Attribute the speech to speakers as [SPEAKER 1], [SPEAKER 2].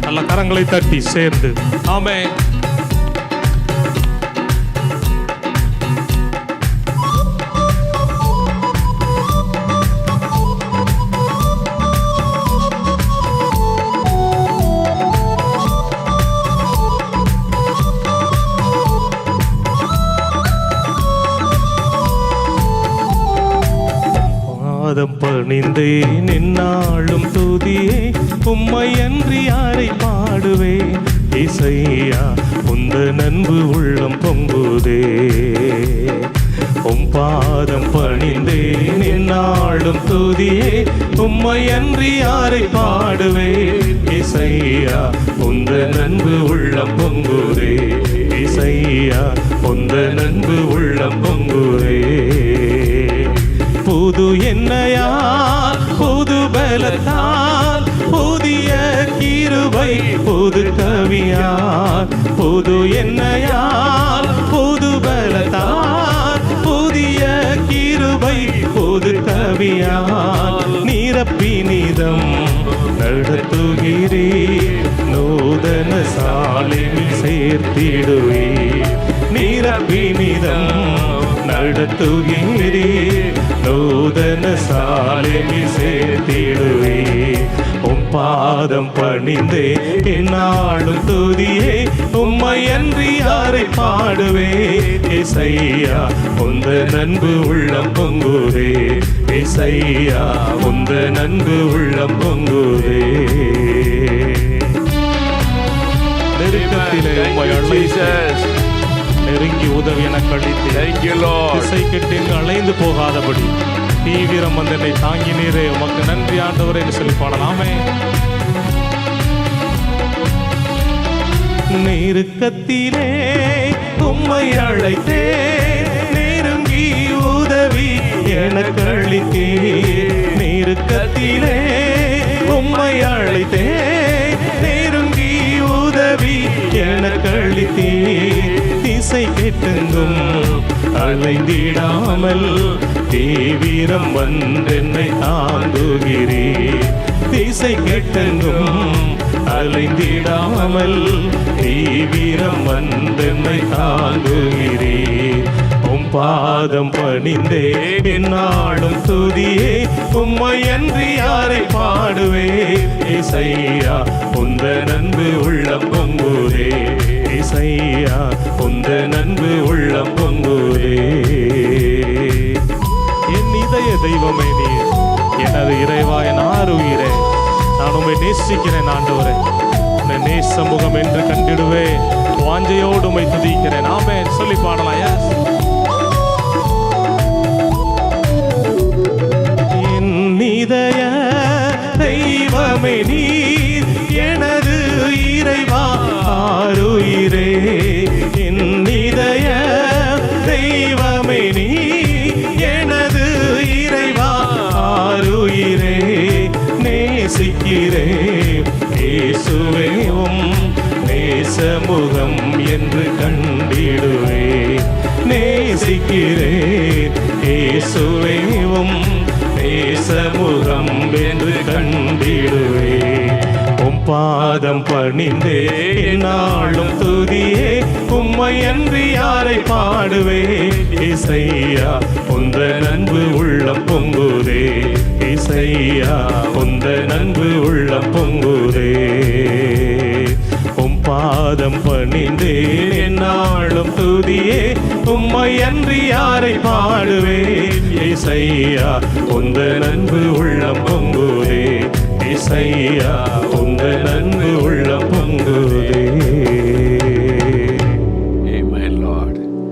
[SPEAKER 1] நல்ல கரங்களை தட்டி சேர்ந்து ஆமென். பாதம் பணிந்தேன் என்னாலும் துதியே உம்மை அன்றி யாரை பாடுவேன் இசையா உந்தன் அன்பு உள்ளம் பொங்குதே. உம் பாதம் பணிந்தேன் என்னாலும் துதியே உம்மை அன்றி யாரை பாடுவேன் இசையா உந்தன் அன்பு உள்ளம் பொங்குதே. இசையா உந்தன் அன்பு உள்ளம் பொங்குதே. புது என்னையால் புது பலத்தால் புதிய கிருபை புது கவியால் புது என்னையால் புது பலத்தால் புதிய கிருபை புது கவியால் நிரப்பினிதம் நடத்துகிறீர் நூதன சாலையில் சேர்த்திடுவே. நிரப்பினிதம் நடத்துகிறீர் நூதன சாலையில் சேர்த்திடுவே. உம் பாதம் பணிந்தே என்னாலும் துதியே உம்மை அன்றி யாரை பாடுவே. இசையா உந்தன் அன்பு உள்ளம் பொங்குதே. இசையா உந்தன் அன்பு உள்ளம் பொங்குதே. நெருக்கத்திலே உம்மை அழைத்து நெருங்கி உதவி என கழித்து திசை கெட்டு அலைந்து போகாதபடி தீவிரம் வந்து என்னை தாங்கினீரே உமக்கு நன்றி ஆண்டவரே என்று சொல்லி பாடலாமே. நெருக்கத்திலே உம்மை அழைத்தே நெருங்கி உதவி என கழித்தே. நெருக்கத்திலே உம்மை அழைத்தே நெருங்கி உதவி என கழித்தே. திசை கெட்டெங்கும் அலைந்திடாமல் தீவிரம் வந்தென்னை தாங்குகிறீர். திசை கெட்டெங்கும் அலைந்திடாமல் தீவிரம் வந்தென்னை தாங்குகிறீர். உம் பாதம் பணிந்தே என்னாலும் துதியே உம்மை அன்றி யாரை பாடுவே. இசையா உந்தன் அன்பு உள்ளம் பொங்குதே. இசையா உந்தன் அன்பு உள்ளம் பொங்குதே. என் இதய தெய்வமே நீர் எனது இறைவா என் ஆருயிரே நான் உம்மை நேசிக்கிறேன் ஆண்டவரே. உன்னை நேச முகம் என்று கண்டிடுவே வாஞ்சையோடு உம்மை துதிக்கிறேன். ஆமென் சொல்லி பாடலாம். என் இதய தெய்வமே நீர் எனது இறைவா ஆருயிரே. என் இதய தெய்வமே நீர் எனது இறைவா ஆருயிரே. நேசிக்கிறே இயேசுவே உம் நேசமுகம் என்று கண்டிடுவே. நேசிக்கிறே இயேசுவே உம் நேசமுகம் என்று கண்டிடுவே. உம் பாதம் பணிந்தே நாளும் துதியே உம்மை அன்றி யாரை பாடுவே. இசையா உந்தன் அன்பு உள்ளம் பொங்குதே. இசையா உந்தன் அன்பு உள்ளம் பொங்குதே. உம் பாதம் பணிந்தே நாளும் துதியே உம்மை அன்றி யாரை பாடுவே. இசையா உந்தன் அன்பு உள்ளம் பொங்குதே. இசையா உந்தன்